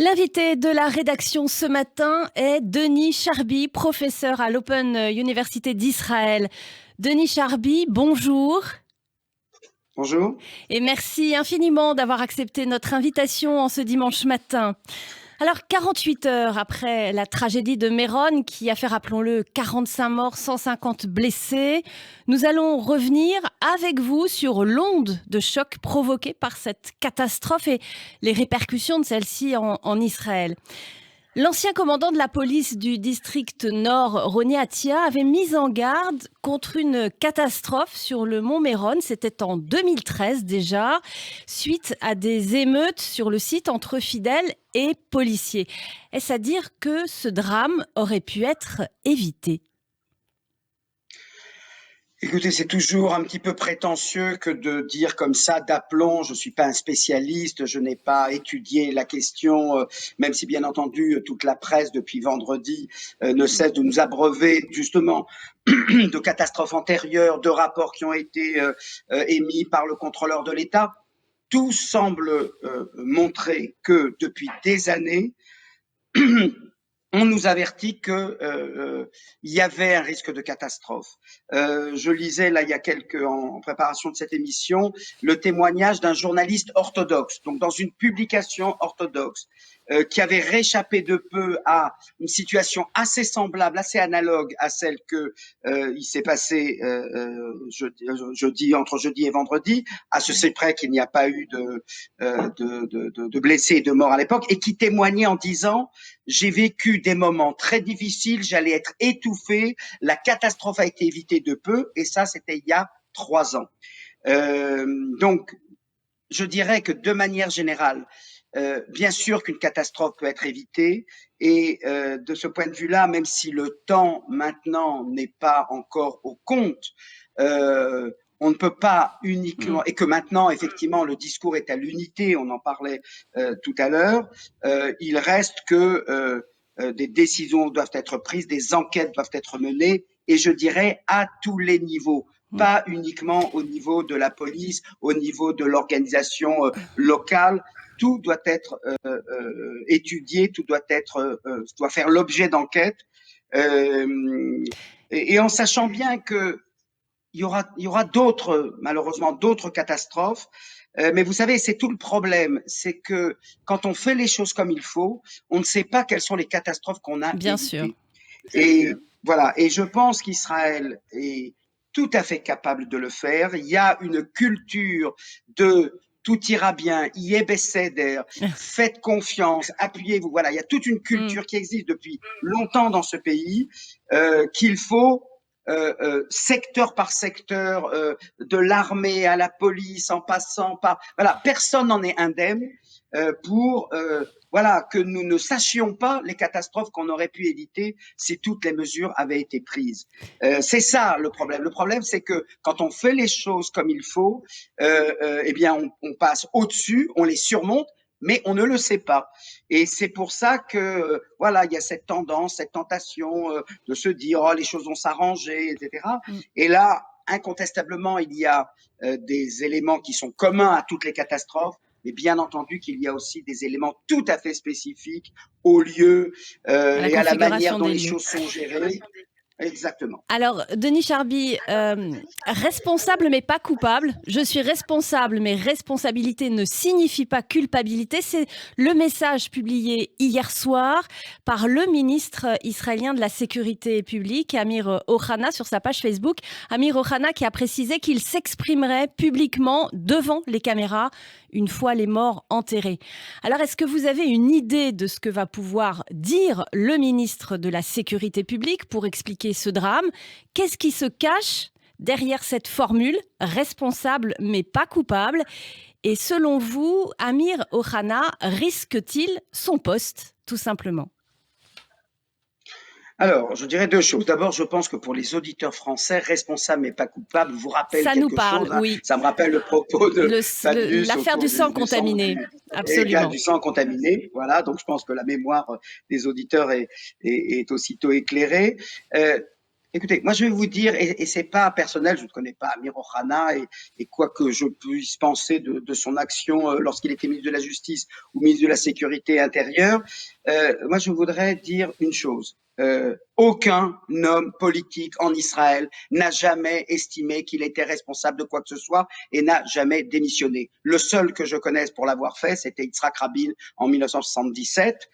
L'invité de la rédaction ce matin est Denis Charby, professeur à l'Open Université d'Israël. Denis Charby, bonjour. Bonjour. Et merci infiniment d'avoir accepté notre invitation en ce dimanche matin. Alors, 48 heures après la tragédie de Méron, qui a fait, rappelons-le, 45 morts, 150 blessés, nous allons revenir avec vous sur l'onde de choc provoquée par cette catastrophe et les répercussions de celle-ci en Israël. L'ancien commandant de la police du district nord, Roni Atia, avait mis en garde contre une catastrophe sur le mont Méron. C'était en 2013 déjà, suite à des émeutes sur le site entre fidèles et policiers. Est-ce à dire que ce drame aurait pu être évité ? Écoutez, c'est toujours un petit peu prétentieux que de dire comme ça d'aplomb. Je suis pas un spécialiste, je n'ai pas étudié la question, même si bien entendu toute la presse depuis vendredi ne cesse de nous abreuver justement de catastrophes antérieures, de rapports qui ont été émis par le contrôleur de l'État. Tout semble montrer que depuis des années, on nous avertit que il y avait un risque de catastrophe. Je lisais là il y a en préparation de cette émission le témoignage d'un journaliste orthodoxe, donc dans une publication orthodoxe, qui avait réchappé de peu à une situation assez semblable, assez analogue à celle que il s'est passé entre jeudi et vendredi, à ceci près qu'il n'y a pas eu de blessés et de morts à l'époque, et qui témoignait en disant: j'ai vécu des moments très difficiles, j'allais être étouffé, la catastrophe a été évitée de peu, et ça, c'était il y a 3 ans. Donc, je dirais que de manière générale, bien sûr qu'une catastrophe peut être évitée, et de ce point de vue-là, même si le temps maintenant n'est pas encore au compte, on ne peut pas uniquement, et que maintenant, effectivement, le discours est à l'unité, on en parlait tout à l'heure, il reste que des décisions doivent être prises, des enquêtes doivent être menées, et je dirais à tous les niveaux, pas uniquement au niveau de la police, au niveau de l'organisation locale. Tout doit être étudié, tout doit faire l'objet d'enquêtes, et en sachant bien que il y aura malheureusement d'autres catastrophes. Mais vous savez, c'est tout le problème, c'est que quand on fait les choses comme il faut, on ne sait pas quelles sont les catastrophes qu'on a Bien sûr. évitées. Et voilà. Et je pense qu'Israël est tout à fait capable de le faire. Il y a une culture de tout ira bien, yé besséder, faites confiance, appuyez-vous. Voilà, il y a toute une culture qui existe depuis longtemps dans ce pays, qu'il faut secteur par secteur, de l'armée à la police, en passant par voilà, personne n'en est indemne pour voilà, que nous ne sachions pas les catastrophes qu'on aurait pu éviter si toutes les mesures avaient été prises. C'est ça le problème. Le problème, c'est que quand on fait les choses comme il faut, eh bien, on passe au-dessus, on les surmonte, mais on ne le sait pas. Et c'est pour ça que voilà, il y a cette tendance, cette tentation de se dire oh les choses vont s'arranger, etc. Et là, incontestablement, il y a des éléments qui sont communs à toutes les catastrophes, mais bien entendu qu'il y a aussi des éléments tout à fait spécifiques au lieu et à la manière dont les choses sont gérées. Exactement. Alors, Denis Charby, responsable mais pas coupable. Je suis responsable, mais responsabilité ne signifie pas culpabilité. C'est le message publié hier soir par le ministre israélien de la Sécurité publique, Amir Ohana, sur sa page Facebook. Amir Ohana qui a précisé qu'il s'exprimerait publiquement devant les caméras une fois les morts enterrés. Alors, est-ce que vous avez une idée de ce que va pouvoir dire le ministre de la Sécurité publique pour expliquer ce drame ? Qu'est-ce qui se cache derrière cette formule « responsable mais pas coupable » ? Et selon vous, Amir Ohana risque-t-il son poste, tout simplement ? Alors, je dirais 2 choses. D'abord, je pense que pour les auditeurs français, responsable mais pas coupable vous rappelle ça quelque nous parle, chose. Hein. Oui. Ça me rappelle le propos de Fabius l'affaire du sang contaminé. Absolument. Du sang contaminé. Voilà, donc je pense que la mémoire des auditeurs est aussitôt éclairée. Écoutez, moi je vais vous dire, et c'est pas personnel, je ne connais pas Amir Ohana et quoi que je puisse penser de son action lorsqu'il était ministre de la Justice ou ministre de la Sécurité intérieure, moi je voudrais dire une chose. Aucun homme politique en Israël n'a jamais estimé qu'il était responsable de quoi que ce soit et n'a jamais démissionné. Le seul que je connaisse pour l'avoir fait, c'était Yitzhak Rabin en 1977.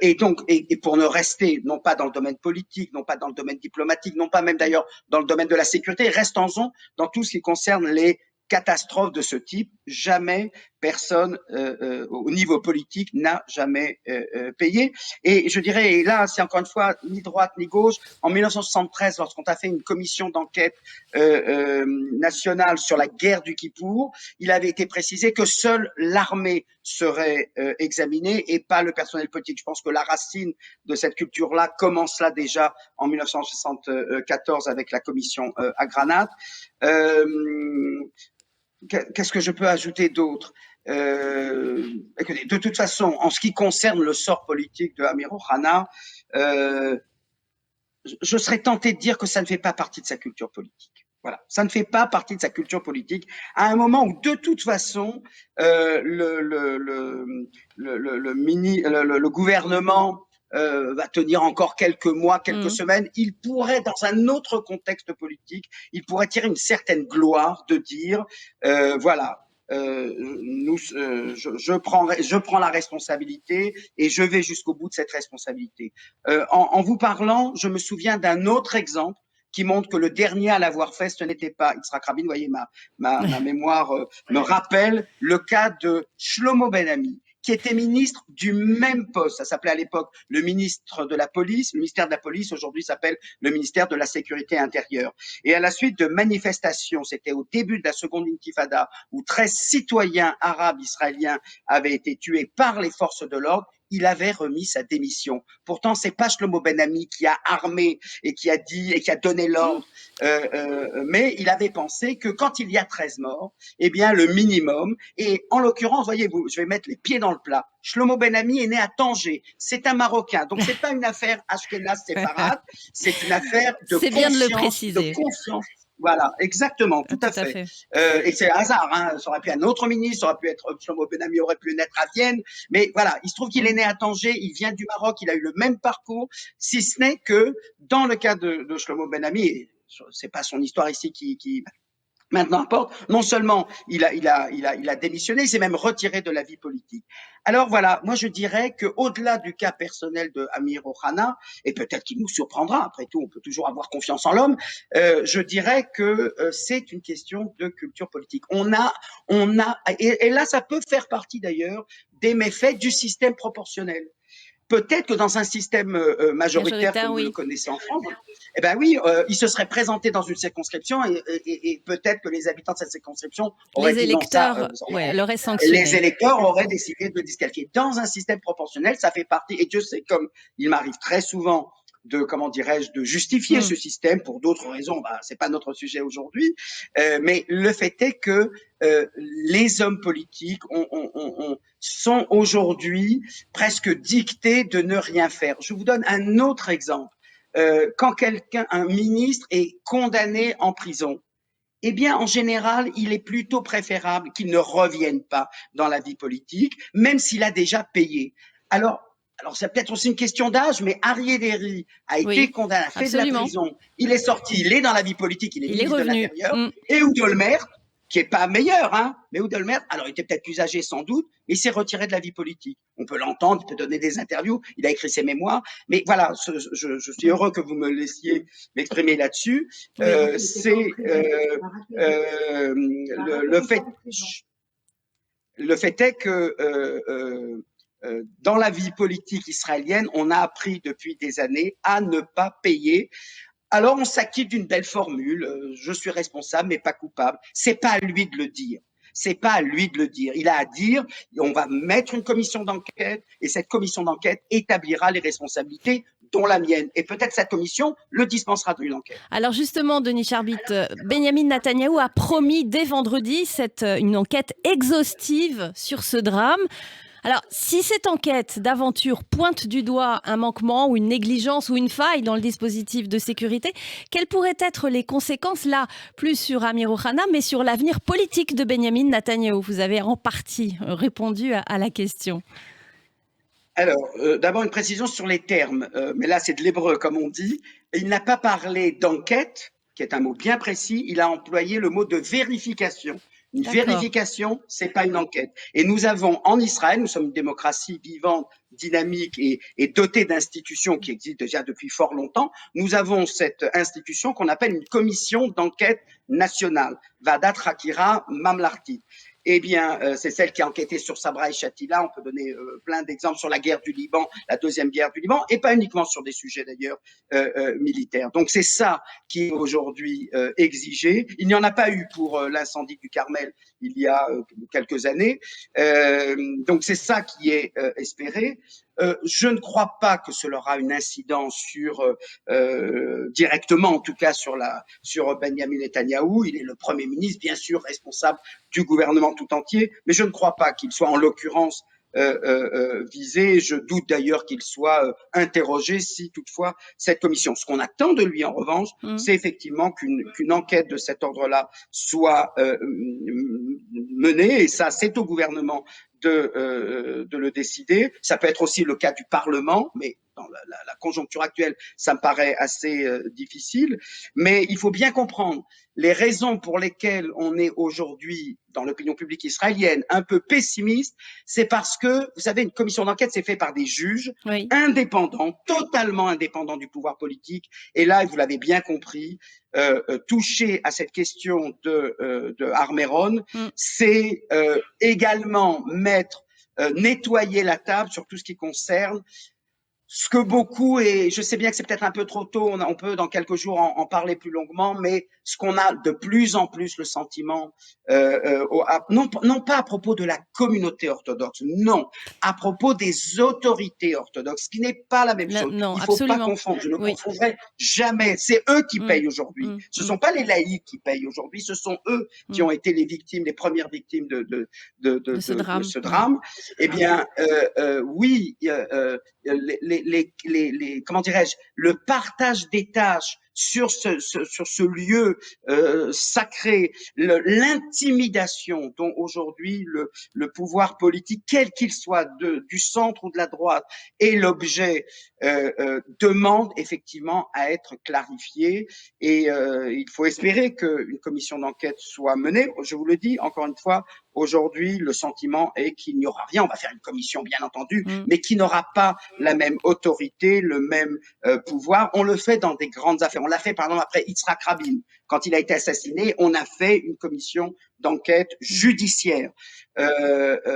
Et pour ne rester non pas dans le domaine politique, non pas dans le domaine diplomatique, non pas même d'ailleurs dans le domaine de la sécurité, restons-en dans tout ce qui concerne les catastrophes de ce type. Jamais personne au niveau politique n'a jamais payé. Et je dirais, et là, c'est encore une fois ni droite ni gauche. En 1973, lorsqu'on a fait une commission d'enquête nationale sur la guerre du Kippour, il avait été précisé que seule l'armée serait examinée et pas le personnel politique. Je pense que la racine de cette culture-là commence là déjà en 1974 avec la commission à Granade. Qu'est-ce que je peux ajouter d'autre? Écoutez, de toute façon, en ce qui concerne le sort politique de Amir Ohana, je serais tenté de dire que ça ne fait pas partie de sa culture politique. Voilà, ça ne fait pas partie de sa culture politique. À un moment où, de toute façon, le gouvernement va tenir encore quelques mois, quelques semaines, il pourrait, dans un autre contexte politique, il pourrait tirer une certaine gloire de dire, voilà, je prends la responsabilité et je vais jusqu'au bout de cette responsabilité. En vous parlant, je me souviens d'un autre exemple qui montre que le dernier à l'avoir fait, ce n'était pas Yitzhak Rabin. Vous voyez, ma mémoire me rappelle le cas de Shlomo Ben-Ami, qui était ministre du même poste. Ça s'appelait à l'époque le ministre de la Police. Le ministère de la Police, aujourd'hui, s'appelle le ministère de la Sécurité intérieure. Et à la suite de manifestations, c'était au début de la seconde intifada, où 13 citoyens arabes israéliens avaient été tués par les forces de l'ordre, il avait remis sa démission. Pourtant, c'est pas Shlomo Ben-Ami qui a armé et qui a dit et qui a donné l'ordre, mais il avait pensé que quand il y a 13 morts, eh bien le minimum, et en l'occurrence, voyez-vous, je vais mettre les pieds dans le plat. Shlomo Ben-Ami est né à Tanger, c'est un Marocain, donc c'est pas une affaire ashkénaze séparate, c'est une affaire de c'est bien de le préciser. De confiance. Voilà, exactement, tout à fait. Et c'est hasard, hein. Ça aurait pu être un autre ministre, ça aurait pu être Shlomo Ben-Ami aurait pu naître à Vienne, mais voilà, il se trouve qu'il est né à Tanger, il vient du Maroc, il a eu le même parcours, si ce n'est que dans le cas de Shlomo Ben-Ami, c'est pas son histoire ici qui maintenant importe, non seulement il a démissionné, il s'est même retiré de la vie politique. Alors voilà, moi je dirais qu'au-delà du cas personnel de Amir Ohana, et peut-être qu'il nous surprendra, après tout, on peut toujours avoir confiance en l'homme, je dirais que c'est une question de culture politique. Et là ça peut faire partie d'ailleurs des méfaits du système proportionnel. Peut-être que dans un système majoritaire comme vous le connaissez en France, eh ben oui, il se serait présenté dans une circonscription et peut-être que les habitants de cette circonscription auraient les électeurs l'auraient sanctionné. Les électeurs auraient décidé de disqualifier. Dans un système proportionnel, ça fait partie, et Dieu sait comme il m'arrive très souvent de, comment dirais-je, de justifier ce système pour d'autres raisons. Bah, c'est pas notre sujet aujourd'hui, mais le fait est que les hommes politiques sont aujourd'hui presque dictés de ne rien faire. Je vous donne un autre exemple. Quand un ministre est condamné en prison, eh bien, en général, il est plutôt préférable qu'il ne revienne pas dans la vie politique, même s'il a déjà payé. Alors c'est peut-être aussi une question d'âge, mais Aryeh Deri a été condamné, a fait de la prison, il est sorti, il est dans la vie politique, il est ministre de l'Intérieur, et Ehud Olmert, qui est pas meilleur, hein, mais Ehud Olmert, alors il était peut-être plus âgé sans doute, mais il s'est retiré de la vie politique. On peut l'entendre, il peut donner des interviews, il a écrit ses mémoires, mais voilà, je suis heureux que vous me laissiez m'exprimer là-dessus. C'est le fait est que dans la vie politique israélienne, on a appris depuis des années à ne pas payer. Alors on s'acquitte d'une belle formule, je suis responsable mais pas coupable. C'est pas à lui de le dire. C'est pas à lui de le dire. Il a à dire, on va mettre une commission d'enquête et cette commission d'enquête établira les responsabilités dont la mienne. Et peut-être cette commission le dispensera d'une enquête. Alors justement, Denis Charbit, Benyamin Netanyahou a promis dès vendredi une enquête exhaustive sur ce drame. Alors, si cette enquête d'aventure pointe du doigt un manquement ou une négligence ou une faille dans le dispositif de sécurité, quelles pourraient être les conséquences, là, plus sur Amir Ohana, mais sur l'avenir politique de Benyamin Netanyahou? Vous avez en partie répondu à la question. Alors, d'abord une précision sur les termes, mais là c'est de l'hébreu comme on dit. Il n'a pas parlé d'enquête, qui est un mot bien précis, il a employé le mot de vérification. Une D'accord. vérification, c'est pas une enquête. Et nous avons en Israël, nous sommes une démocratie vivante, dynamique et dotée d'institutions qui existent déjà depuis fort longtemps. Nous avons cette institution qu'on appelle une commission d'enquête nationale, Vadat Hakira Mamlarti. Eh bien, c'est celle qui a enquêté sur Sabra et Shatila. On peut donner plein d'exemples sur la guerre du Liban, la deuxième guerre du Liban, et pas uniquement sur des sujets d'ailleurs militaires. Donc c'est ça qui est aujourd'hui exigé. Il n'y en a pas eu pour l'incendie du Carmel il y a quelques années. Donc c'est ça qui est espéré. Je ne crois pas que cela aura une incidence sur directement, en tout cas sur Benjamin Netanyahou. Il est le Premier ministre, bien sûr, responsable du gouvernement tout entier, mais je ne crois pas qu'il soit en l'occurrence visé. Je doute d'ailleurs qu'il soit interrogé si toutefois cette commission. Ce qu'on attend de lui en revanche, c'est effectivement qu'une enquête de cet ordre-là soit menée, et ça c'est au gouvernement de le décider. Ça peut être aussi le cas du Parlement, mais dans la conjoncture actuelle, ça me paraît assez difficile. Mais il faut bien comprendre les raisons pour lesquelles on est aujourd'hui dans l'opinion publique israélienne un peu pessimiste, c'est parce que, vous savez, une commission d'enquête, c'est fait par des juges indépendants, totalement indépendants du pouvoir politique. Et là, vous l'avez bien compris, toucher à cette question de Armeron, c'est également nettoyer la table sur tout ce qui concerne ce que beaucoup, et je sais bien que c'est peut-être un peu trop tôt, on peut dans quelques jours en parler plus longuement, mais ce qu'on a de plus en plus le sentiment, non pas à propos de la communauté orthodoxe, non, à propos des autorités orthodoxes, ce qui n'est pas la même chose. Non, Il ne faut pas absolument. confondre, je ne Oui. confondrai jamais. C'est eux qui payent aujourd'hui. Ce ne sont pas les laïcs qui payent aujourd'hui, ce sont eux qui ont été les victimes, les premières victimes de ce drame. Eh bien, oui, comment dirais-je, le partage des tâches sur ce lieu sacré, l'intimidation dont aujourd'hui le pouvoir politique, quel qu'il soit, du centre ou de la droite, est l'objet, demande effectivement à être clarifié. Et il faut espérer qu'une commission d'enquête soit menée. Je vous le dis encore une fois, aujourd'hui, le sentiment est qu'il n'y aura rien. On va faire une commission, bien entendu, mais qui n'aura pas la même autorité, le même pouvoir. On le fait dans des grandes affaires. On l'a fait, par exemple, après Yitzhak Rabin. Quand il a été assassiné, on a fait une commission d'enquête judiciaire.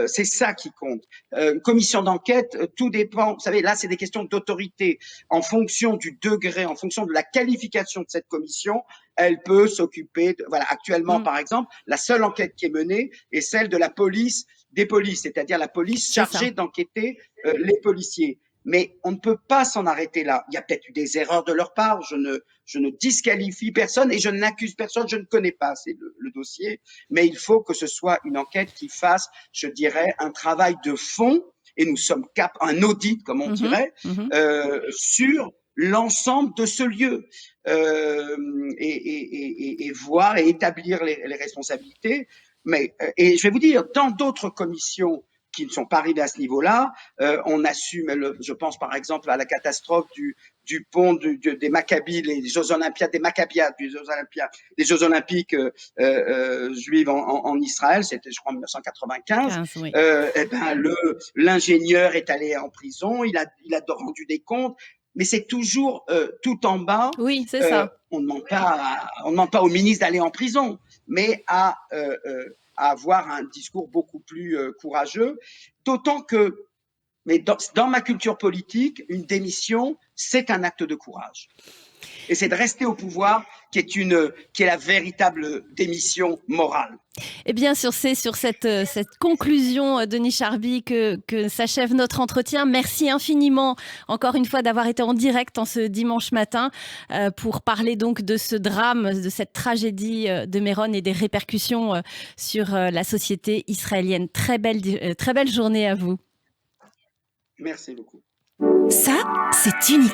C'est ça qui compte. Une commission d'enquête, tout dépend. Vous savez, là, c'est des questions d'autorité. En fonction du degré, en fonction de la qualification de cette commission, elle peut s'occuper de, voilà, actuellement, par exemple, la seule enquête qui est menée est celle de la police, des polices, c'est-à-dire la police chargée d'enquêter les policiers. Mais on ne peut pas s'en arrêter là. Il y a peut-être eu des erreurs de leur part. Je ne disqualifie personne et je n'accuse personne. Je ne connais pas assez le dossier. Mais il faut que ce soit une enquête qui fasse, je dirais, un travail de fond. Et nous sommes un audit, comme on dirait, sur l'ensemble de ce lieu et voir et établir les responsabilités. Mais, et je vais vous dire, dans d'autres commissions qui ne sont pas arrivées à ce niveau-là, on assume, je pense par exemple à la catastrophe du pont des Maccabis, les Jeux Olympiades, des Jeux Olympiques juifs en Israël, c'était je crois en 1995. Oui. Eh ben, l'ingénieur est allé en prison, il a rendu des comptes. Mais c'est toujours tout en bas. Oui, c'est ça. On ne demande pas au ministre d'aller en prison, mais à avoir un discours beaucoup plus courageux. D'autant que, mais dans ma culture politique, une démission, c'est un acte de courage. Et c'est de rester au pouvoir qui est la véritable démission morale. Eh bien, c'est sur cette conclusion, Denis Charby, que s'achève notre entretien. Merci infiniment, encore une fois, d'avoir été en direct en ce dimanche matin pour parler donc de ce drame, de cette tragédie de Meron et des répercussions sur la société israélienne. Très belle journée à vous. Merci beaucoup. Ça, c'est uniquement